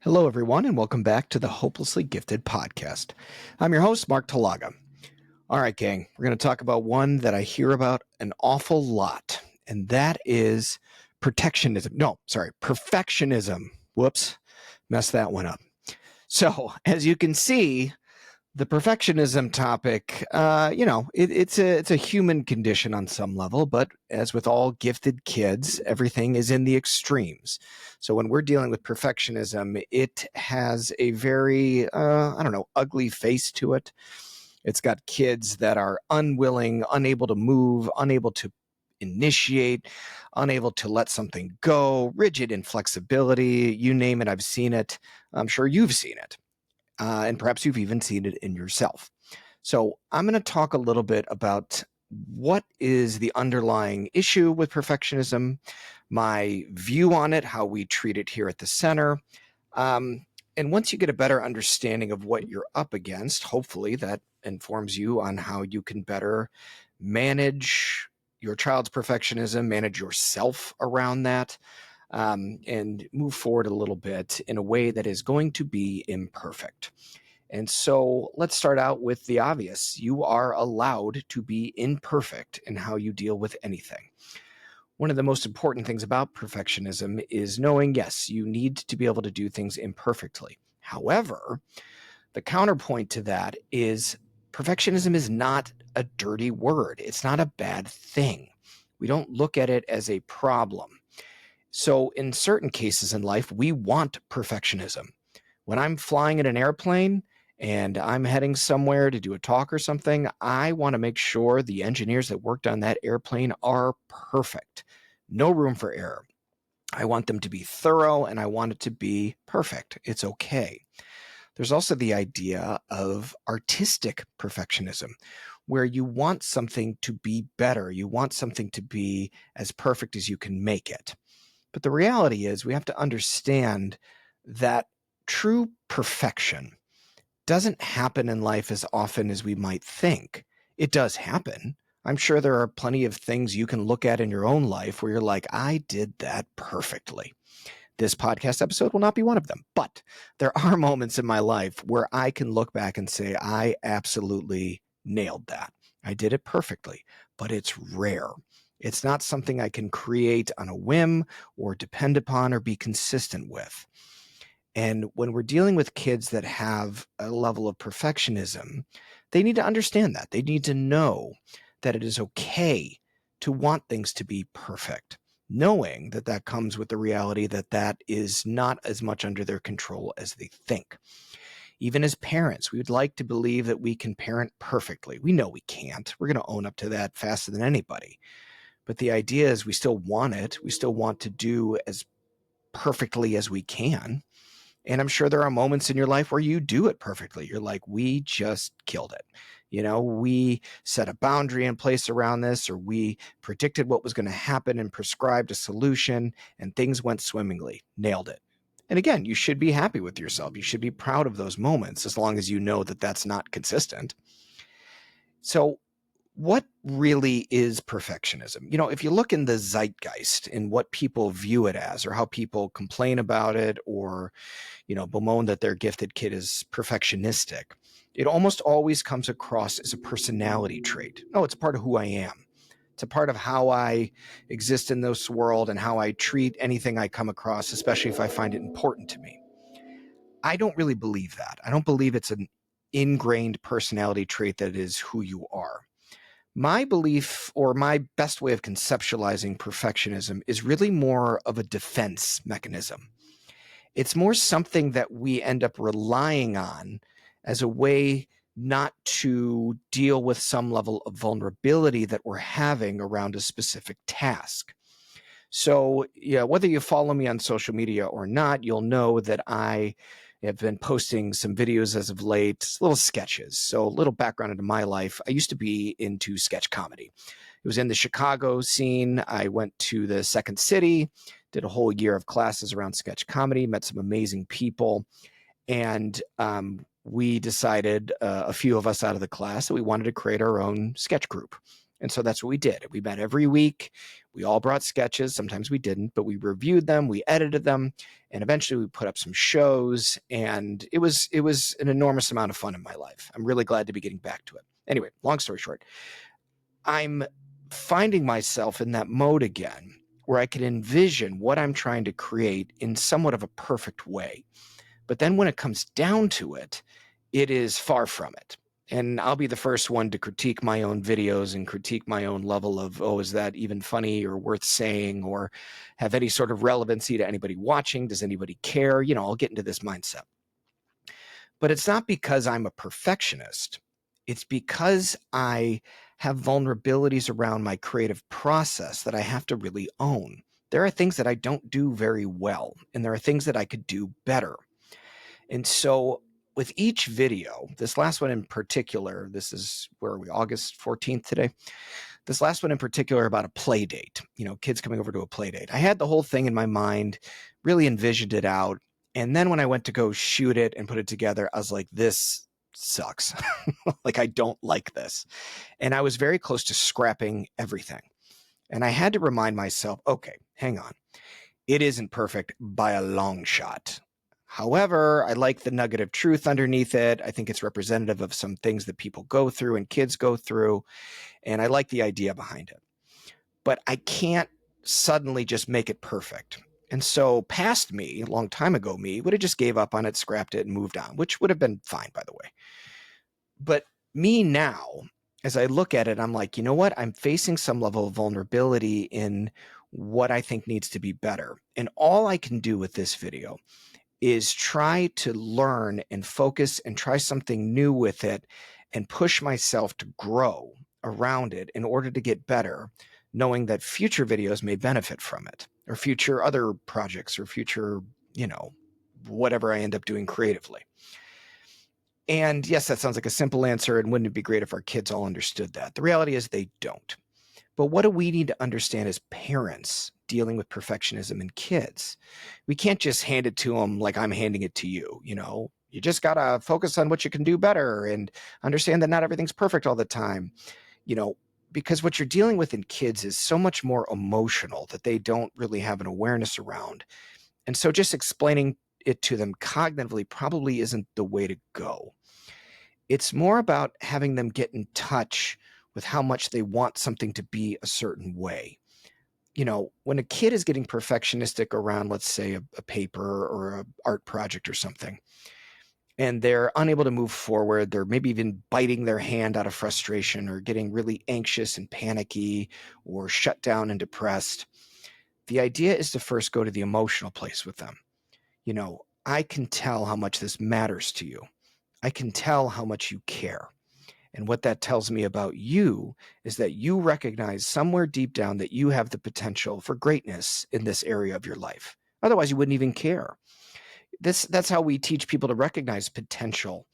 Hello, everyone, and welcome back to the Hopelessly Gifted podcast. I'm your host, Mark Talaga. All right, gang, we're going to talk about one that I hear about an awful lot, and that is perfectionism. Whoops, messed that one up. So, as you can see, the perfectionism topic, it's a human condition on some level, but as with all gifted kids, everything is in the extremes. So when we're dealing with perfectionism, it has a very, ugly face to it. It's got kids that are unwilling, unable to move, unable to initiate, unable to let something go, rigid inflexibility, you name it, I've seen it. I'm sure you've seen it. And perhaps you've even seen it in yourself. So I'm going to talk a little bit about what is the underlying issue with perfectionism, my view on it, how we treat it here at the center. And once you get a better understanding of what you're up against, hopefully that informs you on how you can better manage your child's perfectionism, manage yourself around that, and move forward a little bit in a way that is going to be imperfect. And so let's start out with the obvious. You are allowed to be imperfect in how you deal with anything. One of the most important things about perfectionism is knowing, yes, you need to be able to do things imperfectly. However, the counterpoint to that is perfectionism is not a dirty word. It's not a bad thing. We don't look at it as a problem. So in certain cases in life, we want perfectionism. When I'm flying in an airplane and I'm heading somewhere to do a talk or something, I want to make sure the engineers that worked on that airplane are perfect. No room for error. I want them to be thorough and I want it to be perfect. It's okay. There's also the idea of artistic perfectionism, where you want something to be better. You want something to be as perfect as you can make it. But the reality is we have to understand that true perfection doesn't happen in life as often as we might think. It does happen. I'm sure there are plenty of things you can look at in your own life where you're like, I did that perfectly. This podcast episode will not be one of them, but there are moments in my life where I can look back and say, I absolutely nailed that. I did it perfectly, but it's rare. It's not something I can create on a whim or depend upon or be consistent with. And when we're dealing with kids that have a level of perfectionism, they need to understand that. They need to know that it is okay to want things to be perfect, knowing that that comes with the reality that that is not as much under their control as they think. Even as parents, we would like to believe that we can parent perfectly. We know we can't. We're going to own up to that faster than anybody. But the idea is we still want it. We still want to do as perfectly as we can. And I'm sure there are moments in your life where you do it perfectly. You're like, we just killed it. We set a boundary in place around this, or we predicted what was going to happen and prescribed a solution, and things went swimmingly. Nailed it. And again, you should be happy with yourself. You should be proud of those moments as long as you know that that's not consistent. So what really is perfectionism? If you look in the zeitgeist in what people view it as, or how people complain about it, or bemoan that their gifted kid is perfectionistic, it almost always comes across as a personality trait. No, it's part of who I am. It's a part of how I exist in this world and how I treat anything I come across, especially if I find it important to me. I don't really believe that. I don't believe it's an ingrained personality trait that is who you are. My belief, or my best way of conceptualizing perfectionism, is really more of a defense mechanism. It's more something that we end up relying on as a way not to deal with some level of vulnerability that we're having around a specific task. So, yeah, whether you follow me on social media or not, you'll know that I have been posting some videos as of late, little sketches. So, a little background into my life. I used to be into sketch comedy. It was in the Chicago scene. I went to the Second City, did a whole year of classes around sketch comedy, met some amazing people. And we decided, a few of us out of the class, that we wanted to create our own sketch group. And so that's what we did. We met every week. We all brought sketches. Sometimes we didn't, but we reviewed them, we edited them, and eventually we put up some shows. And it was an enormous amount of fun in my life. I'm really glad to be getting back to it. Anyway, long story short, I'm finding myself in that mode again where I can envision what I'm trying to create in somewhat of a perfect way. But then when it comes down to it, it is far from it. And I'll be the first one to critique my own videos and critique my own level of, oh, is that even funny or worth saying or have any sort of relevancy to anybody watching? Does anybody care? I'll get into this mindset. But it's not because I'm a perfectionist. It's because I have vulnerabilities around my creative process that I have to really own. There are things that I don't do very well, and there are things that I could do better. And so with each video, this last one in particular, this is where are we, August 14th today? This last one in particular about a play date, kids coming over to a play date. I had the whole thing in my mind, really envisioned it out. And then when I went to go shoot it and put it together, I was like, this sucks. Like, I don't like this. And I was very close to scrapping everything. And I had to remind myself, okay, hang on. It isn't perfect by a long shot. However, I like the nugget of truth underneath it. I think it's representative of some things that people go through and kids go through. And I like the idea behind it. But I can't suddenly just make it perfect. And so past me, a long time ago me, would have just gave up on it, scrapped it, and moved on, which would have been fine, by the way. But me now, as I look at it, I'm like, you know what? I'm facing some level of vulnerability in what I think needs to be better. And all I can do with this video is try to learn and focus and try something new with it and push myself to grow around it in order to get better, knowing that future videos may benefit from it, or future other projects, or future, whatever I end up doing creatively. And yes, that sounds like a simple answer, and wouldn't it be great if our kids all understood that? The reality is they don't. But what do we need to understand as parents dealing with perfectionism in kids? We can't just hand it to them like I'm handing it to you. You just got to focus on what you can do better and understand that not everything's perfect all the time, because what you're dealing with in kids is so much more emotional that they don't really have an awareness around. And so just explaining it to them cognitively probably isn't the way to go. It's more about having them get in touch with how much they want something to be a certain way. When a kid is getting perfectionistic around, let's say, a paper or an art project or something, and they're unable to move forward, they're maybe even biting their hand out of frustration or getting really anxious and panicky or shut down and depressed, the idea is to first go to the emotional place with them. I can tell how much this matters to you. I can tell how much you care. And what that tells me about you is that you recognize somewhere deep down that you have the potential for greatness in this area of your life. Otherwise, you wouldn't even care. That's how we teach people to recognize potential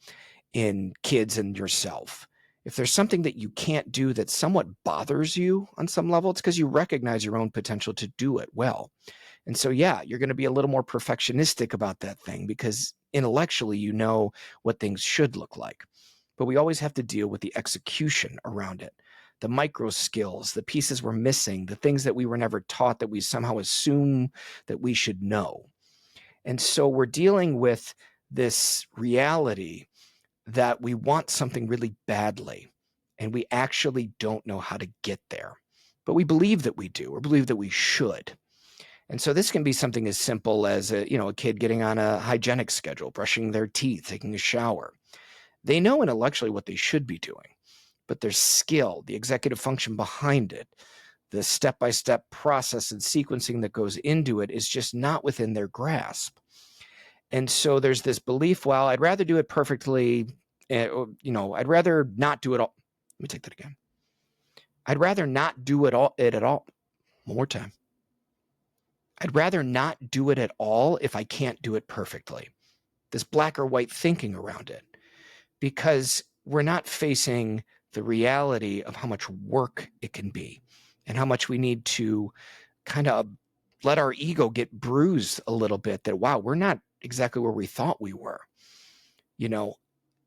in kids and yourself. If there's something that you can't do that somewhat bothers you on some level, it's because you recognize your own potential to do it well. And so, yeah, you're going to be a little more perfectionistic about that thing because intellectually you know what things should look like. But we always have to deal with the execution around it, the micro skills, the pieces we're missing, the things that we were never taught that we somehow assume that we should know. And so we're dealing with this reality that we want something really badly, and we actually don't know how to get there. But we believe that we do, or believe that we should. And so this can be something as simple as a kid getting on a hygienic schedule, brushing their teeth, taking a shower. They know intellectually what they should be doing, but their skill, the executive function behind it, the step-by-step process and sequencing that goes into it is just not within their grasp. And so there's this belief, well, I'd rather do it perfectly, I'd rather not do it all. Let me take that again. I'd rather not do it at all. One more time. I'd rather not do it at all if I can't do it perfectly. This black or white thinking around it, because we're not facing the reality of how much work it can be and how much we need to kind of let our ego get bruised a little bit that, wow, we're not exactly where we thought we were.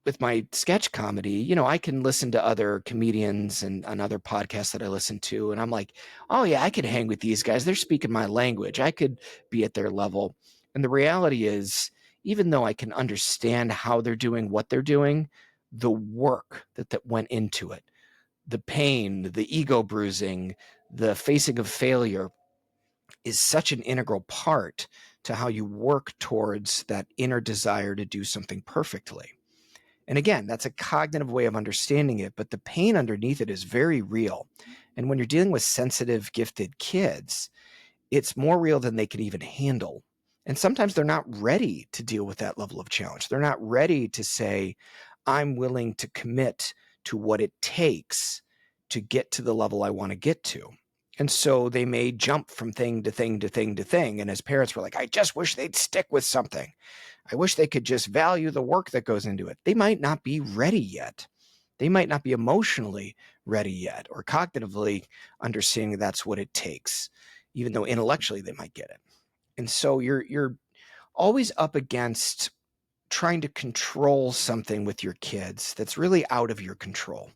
with my sketch comedy, I can listen to other comedians and other podcasts that I listen to, and I'm like, oh yeah, I could hang with these guys. They're speaking my language. I could be at their level. And the reality is, even though I can understand how they're doing what they're doing, the work that went into it, the pain, the ego bruising, the facing of failure is such an integral part to how you work towards that inner desire to do something perfectly. And again, that's a cognitive way of understanding it, but the pain underneath it is very real. And when you're dealing with sensitive, gifted kids, it's more real than they can even handle. And sometimes they're not ready to deal with that level of challenge. They're not ready to say, I'm willing to commit to what it takes to get to the level I want to get to. And so they may jump from thing to thing to thing to thing. And as parents, we're like, I just wish they'd stick with something. I wish they could just value the work that goes into it. They might not be ready yet. They might not be emotionally ready yet or cognitively understanding that's what it takes, even though intellectually they might get it. And so you're always up against trying to control something with your kids that's really out of your control.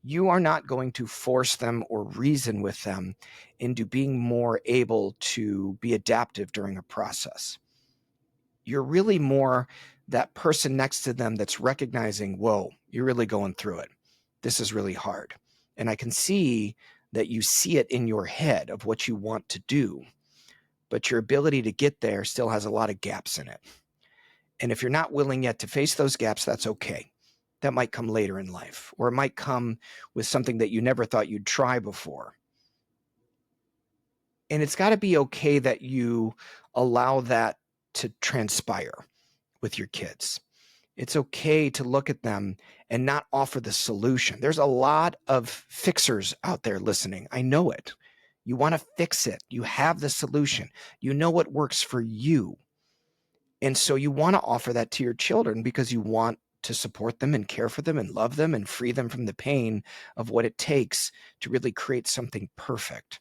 You are not going to force them or reason with them into being more able to be adaptive during a process. You're really more that person next to them that's recognizing, whoa, you're really going through it. This is really hard. And I can see that you see it in your head of what you want to do, but your ability to get there still has a lot of gaps in it. And if you're not willing yet to face those gaps, that's okay. That might come later in life, or it might come with something that you never thought you'd try before. And it's got to be okay that you allow that to transpire with your kids. It's okay to look at them and not offer the solution. There's a lot of fixers out there listening. I know it. You want to fix it. You have the solution. You know what works for you. And so you want to offer that to your children because you want to support them and care for them and love them and free them from the pain of what it takes to really create something perfect.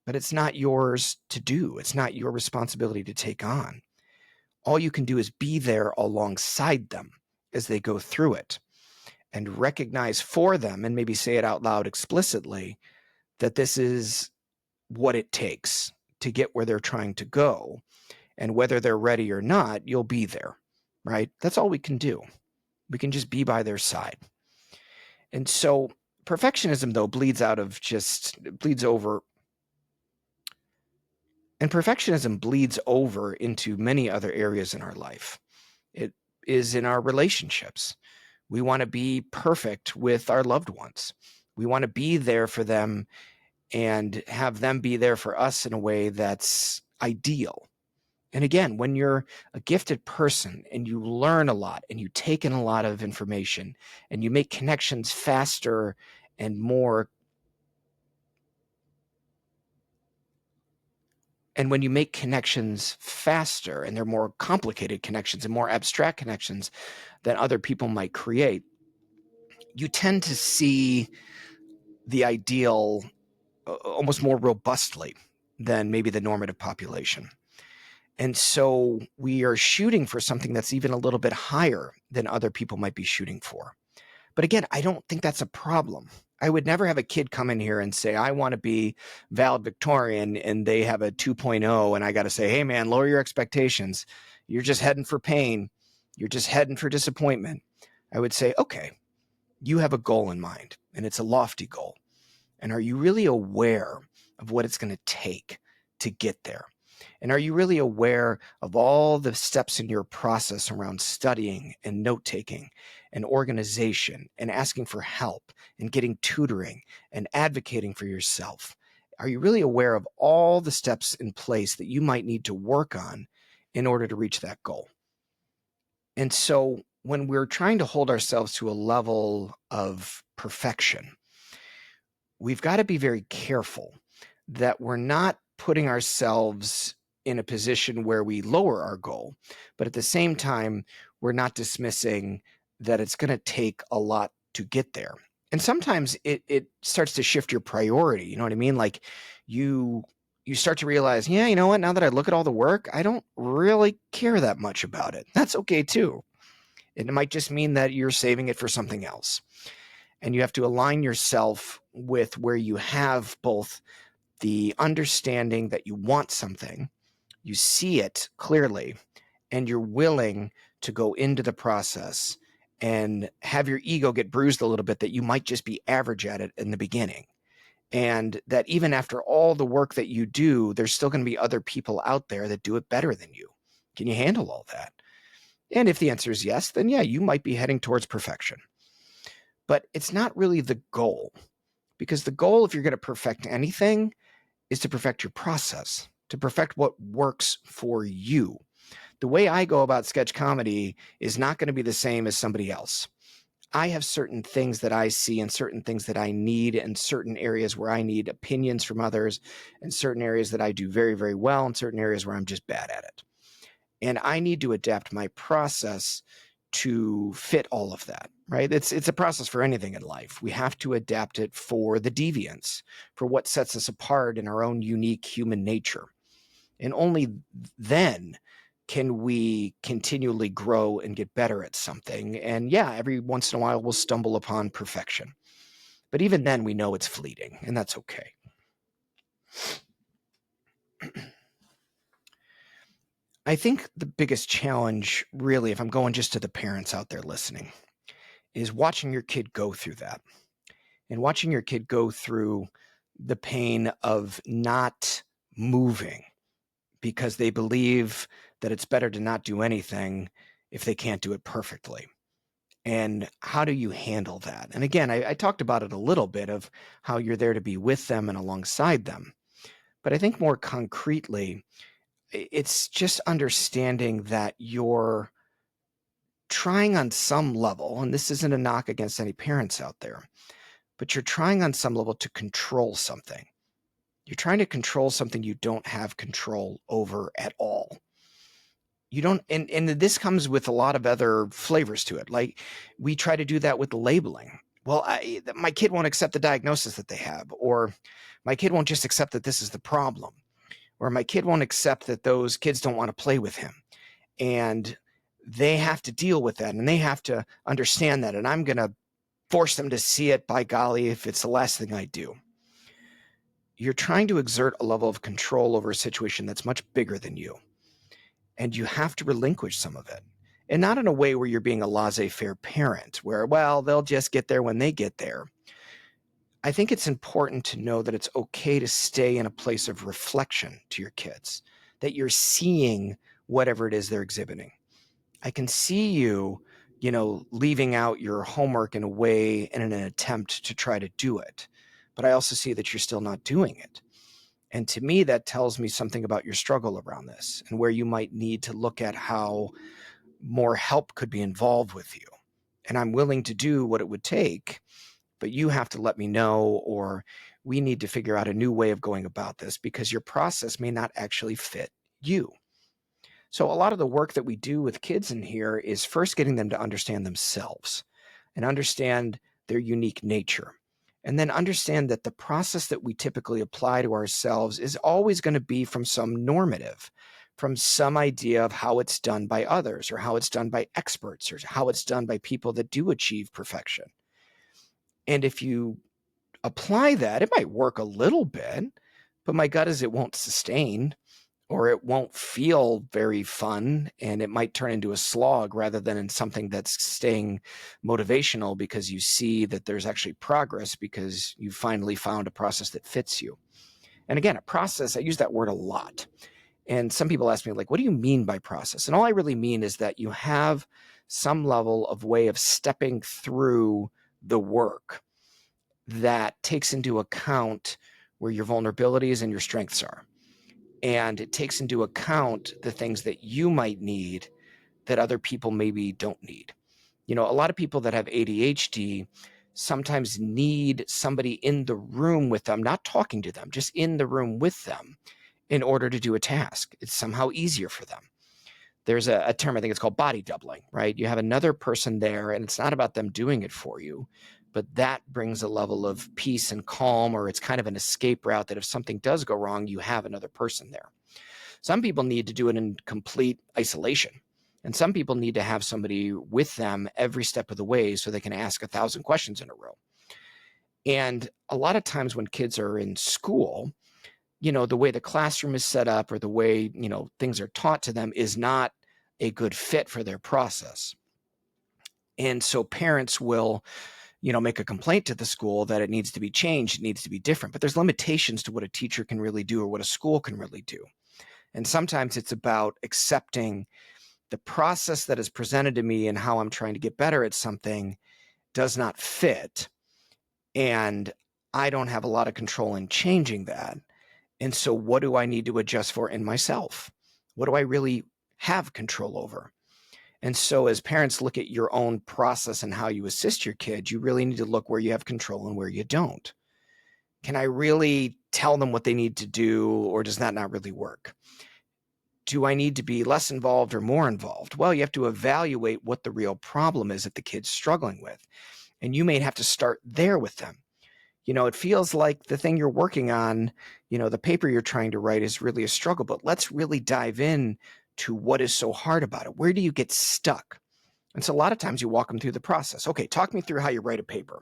But it's not yours to do. It's not your responsibility to take on. All you can do is be there alongside them as they go through it and recognize for them and maybe say it out loud explicitly that this is what it takes to get where they're trying to go. And whether they're ready or not, you'll be there, right? That's all we can do. We can just be by their side. And so perfectionism, though, bleeds over. And perfectionism bleeds over into many other areas in our life. It is in our relationships. We want to be perfect with our loved ones. We want to be there for them and have them be there for us in a way that's ideal. And again, when you're a gifted person and you learn a lot and you take in a lot of information and you make connections faster and more, and when you make connections faster and they're more complicated connections and more abstract connections than other people might create, you tend to see the ideal almost more robustly than maybe the normative population. And so we are shooting for something that's even a little bit higher than other people might be shooting for. But again, I don't think that's a problem. I would never have a kid come in here and say, I want to be valedictorian, and they have a 2.0, and I got to say, hey, man, lower your expectations. You're just heading for pain. You're just heading for disappointment. I would say, okay, you have a goal in mind, and it's a lofty goal. And are you really aware of what it's going to take to get there? And are you really aware of all the steps in your process around studying and note taking and organization and asking for help and getting tutoring and advocating for yourself? Are you really aware of all the steps in place that you might need to work on in order to reach that goal? And so when we're trying to hold ourselves to a level of perfection, we've got to be very careful that we're not putting ourselves in a position where we lower our goal, but at the same time, we're not dismissing that it's going to take a lot to get there. And sometimes it starts to shift your priority. You know what I mean? Like you start to realize, yeah, you know what? Now that I look at all the work, I don't really care that much about it. That's okay too. It might just mean that you're saving it for something else. And you have to align yourself with where you have both the understanding that you want something, you see it clearly, and you're willing to go into the process and have your ego get bruised a little bit that you might just be average at it in the beginning. And that even after all the work that you do, there's still going to be other people out there that do it better than you. Can you handle all that? And if the answer is yes, then yeah, you might be heading towards perfection. But it's not really the goal, because the goal, if you're going to perfect anything, is to perfect your process, to perfect what works for you. The way I go about sketch comedy is not going to be the same as somebody else. I have certain things that I see and certain things that I need, and certain areas where I need opinions from others, and certain areas that I do very, very well, and certain areas where I'm just bad at it. And I need to adapt my process to fit all of that, right? It's a process for anything in life. We have to adapt it for the deviance, for what sets us apart in our own unique human nature. And only then can we continually grow and get better at something. And yeah, every once in a while we'll stumble upon perfection. But even then we know it's fleeting, and that's okay. I think the biggest challenge, really, if I'm going just to the parents out there listening, is watching your kid go through that, and watching your kid go through the pain of not moving because they believe that it's better to not do anything if they can't do it perfectly. And how do you handle that? And again, I talked about it a little bit of how you're there to be with them and alongside them. But I think more concretely, it's just understanding that you're trying on some level, and this isn't a knock against any parents out there, but you're trying on some level to control something. You're trying to control something you don't have control over at all. You don't, and this comes with a lot of other flavors to it. Like, we try to do that with the labeling. Well, my kid won't accept the diagnosis that they have, or my kid won't just accept that this is the problem, or my kid won't accept that those kids don't want to play with him. And they have to deal with that, and they have to understand that, and I'm going to force them to see it, by golly, if it's the last thing I do. You're trying to exert a level of control over a situation that's much bigger than you. And you have to relinquish some of it. And not in a way where you're being a laissez-faire parent, where, well, they'll just get there when they get there. I think it's important to know that it's okay to stay in a place of reflection to your kids, that you're seeing whatever it is they're exhibiting. I can see you, leaving out your homework in a way in an attempt to try to do it. But I also see that you're still not doing it. And to me, that tells me something about your struggle around this and where you might need to look at how more help could be involved with you. And I'm willing to do what it would take, but you have to let me know, or we need to figure out a new way of going about this, because your process may not actually fit you. So a lot of the work that we do with kids in here is first getting them to understand themselves and understand their unique nature. And then understand that the process that we typically apply to ourselves is always going to be from some normative, from some idea of how it's done by others, or how it's done by experts, or how it's done by people that do achieve perfection. And if you apply that, it might work a little bit, but my gut is it won't sustain, or it won't feel very fun, and it might turn into a slog rather than in something that's staying motivational, because you see that there's actually progress because you finally found a process that fits you. And again, a process, I use that word a lot. And some people ask me, like, what do you mean by process? And all I really mean is that you have some level of way of stepping through the work that takes into account where your vulnerabilities and your strengths are. And it takes into account the things that you might need that other people maybe don't need. A lot of people that have ADHD sometimes need somebody in the room with them, not talking to them, just in the room with them in order to do a task. It's somehow easier for them. There's a term, I think it's called body doubling, right? You have another person there, and it's not about them doing it for you, but that brings a level of peace and calm, or it's kind of an escape route that if something does go wrong, you have another person there. Some people need to do it in complete isolation. And some people need to have somebody with them every step of the way so they can ask 1,000 questions in a row. And a lot of times when kids are in school, the way the classroom is set up or the way, things are taught to them is not a good fit for their process. And so parents will, make a complaint to the school that it needs to be changed, it needs to be different. But there's limitations to what a teacher can really do or what a school can really do. And sometimes it's about accepting the process that is presented to me and how I'm trying to get better at something does not fit. And I don't have a lot of control in changing that. And so what do I need to adjust for in myself? What do I really have control over? And so as parents look at your own process and how you assist your kids, you really need to look where you have control and where you don't. Can I really tell them what they need to do, or does that not really work? Do I need to be less involved or more involved? Well, you have to evaluate what the real problem is that the kid's struggling with. And you may have to start there with them. It feels like the thing you're working on, the paper you're trying to write is really a struggle, but let's really dive in to what is so hard about it. Where do you get stuck? And so a lot of times you walk them through the process. Okay, talk me through how you write a paper.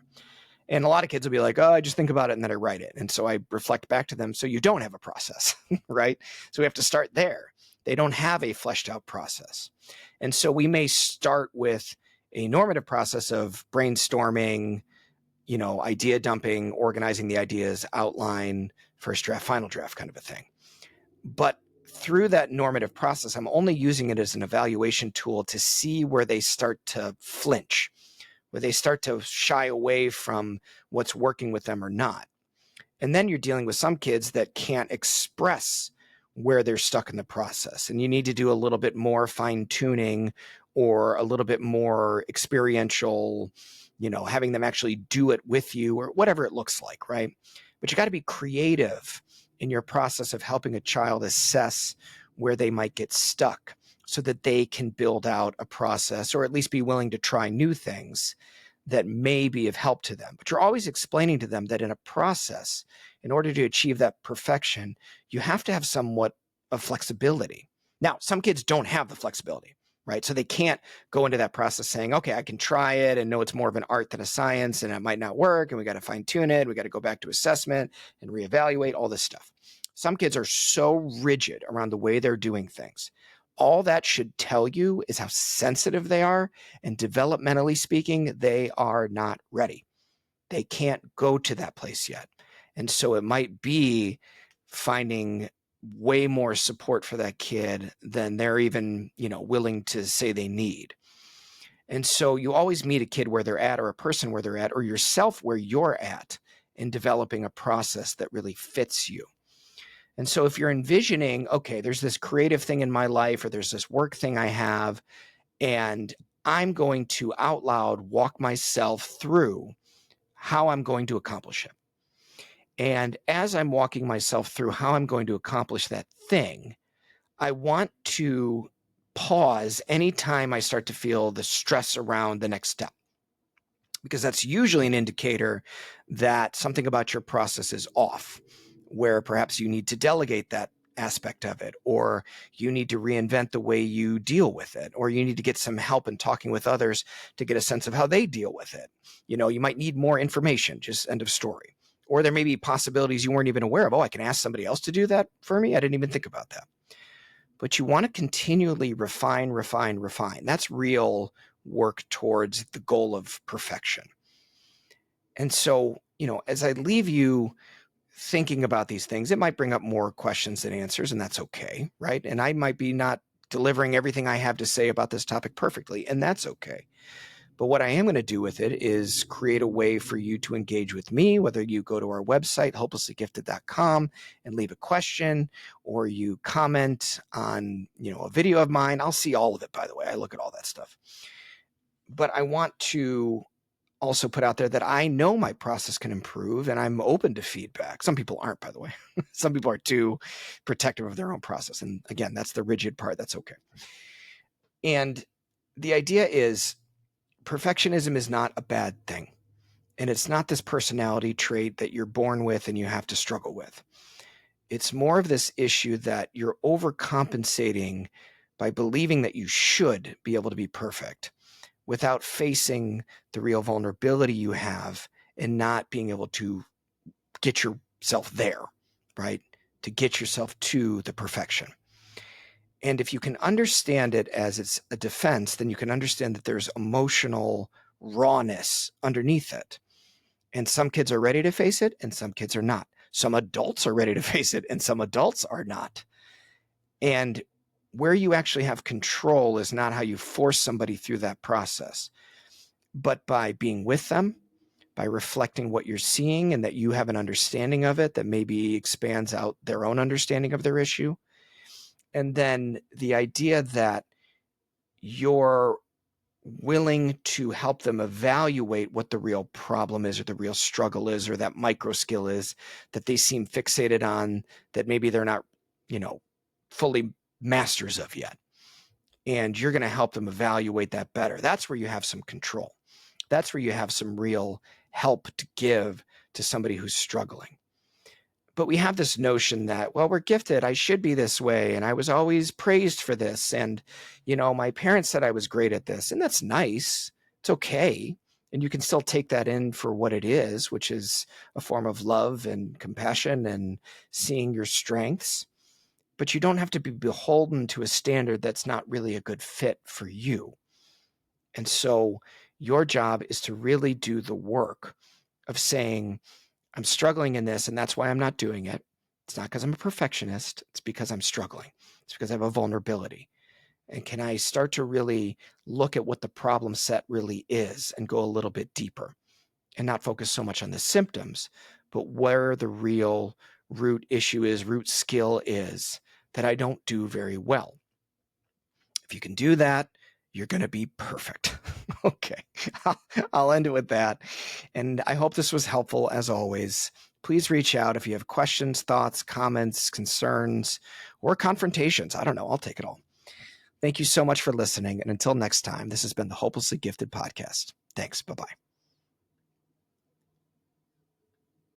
And a lot of kids will be like, oh, I just think about it and then I write it. And so I reflect back to them. So you don't have a process, right? So we have to start there. They don't have a fleshed out process. And so we may start with a normative process of brainstorming, idea dumping, organizing the ideas, outline, first draft, final draft kind of a thing. But through that normative process, I'm only using it as an evaluation tool to see where they start to flinch, where they start to shy away from what's working with them or not. And then you're dealing with some kids that can't express where they're stuck in the process. And you need to do a little bit more fine tuning or a little bit more experiential, having them actually do it with you or whatever it looks like, right? But you got to be creative in your process of helping a child assess where they might get stuck so that they can build out a process or at least be willing to try new things that may be of help to them. But you're always explaining to them that in a process, in order to achieve that perfection, you have to have somewhat of flexibility. Now, some kids don't have the flexibility, right? So they can't go into that process saying, okay, I can try it and know it's more of an art than a science and it might not work and we got to fine tune it. We got to go back to assessment and reevaluate all this stuff. Some kids are so rigid around the way they're doing things. All that should tell you is how sensitive they are, and developmentally speaking, they are not ready. They can't go to that place yet. And so it might be finding way more support for that kid than they're even, willing to say they need. And so you always meet a kid where they're at or a person where they're at or yourself where you're at in developing a process that really fits you. And so if you're envisioning, okay, there's this creative thing in my life or there's this work thing I have, and I'm going to out loud walk myself through how I'm going to accomplish it. And as I'm walking myself through how I'm going to accomplish that thing, I want to pause anytime I start to feel the stress around the next step, because that's usually an indicator that something about your process is off, where perhaps you need to delegate that aspect of it, or you need to reinvent the way you deal with it, or you need to get some help in talking with others to get a sense of how they deal with it. You might need more information, just end of story. Or there may be possibilities you weren't even aware of. Oh, I can ask somebody else to do that for me. I didn't even think about that. But you want to continually refine, refine, refine. That's real work towards the goal of perfection. And so, as I leave you thinking about these things, it might bring up more questions than answers, and that's okay, right? And I might be not delivering everything I have to say about this topic perfectly, and that's okay. But what I am going to do with it is create a way for you to engage with me, whether you go to our website, hopelesslygifted.com, and leave a question, or you comment on, a video of mine. I'll see all of it, by the way. I look at all that stuff. But I want to also put out there that I know my process can improve and I'm open to feedback. Some people aren't, by the way. Some people are too protective of their own process. And again, that's the rigid part. That's okay. And the idea is perfectionism is not a bad thing. And it's not this personality trait that you're born with and you have to struggle with. It's more of this issue that you're overcompensating by believing that you should be able to be perfect without facing the real vulnerability you have and not being able to get yourself there, right? To get yourself to the perfection. And if you can understand it as it's a defense, then you can understand that there's emotional rawness underneath it. And some kids are ready to face it, and some kids are not. Some adults are ready to face it, and some adults are not. And where you actually have control is not how you force somebody through that process, but by being with them, by reflecting what you're seeing and that you have an understanding of it that maybe expands out their own understanding of their issue. And then the idea that you're willing to help them evaluate what the real problem is or the real struggle is or that micro skill is that they seem fixated on that maybe they're not, fully masters of yet. And you're going to help them evaluate that better. That's where you have some control. That's where you have some real help to give to somebody who's struggling. But we have this notion that, well, we're gifted. I should be this way. And I was always praised for this. And, my parents said I was great at this. And that's nice. It's okay. And you can still take that in for what it is, which is a form of love and compassion and seeing your strengths. But you don't have to be beholden to a standard that's not really a good fit for you. And so your job is to really do the work of saying, I'm struggling in this, and that's why I'm not doing it. It's not because I'm a perfectionist. It's because I'm struggling. It's because I have a vulnerability. And can I start to really look at what the problem set really is and go a little bit deeper and not focus so much on the symptoms, but where the real root issue is, root skill is that I don't do very well. If you can do that, you're going to be perfect. Okay, I'll end it with that. And I hope this was helpful as always. Please reach out if you have questions, thoughts, comments, concerns, or confrontations. I don't know. I'll take it all. Thank you so much for listening. And until next time, this has been the Hopelessly Gifted Podcast. Thanks. Bye-bye.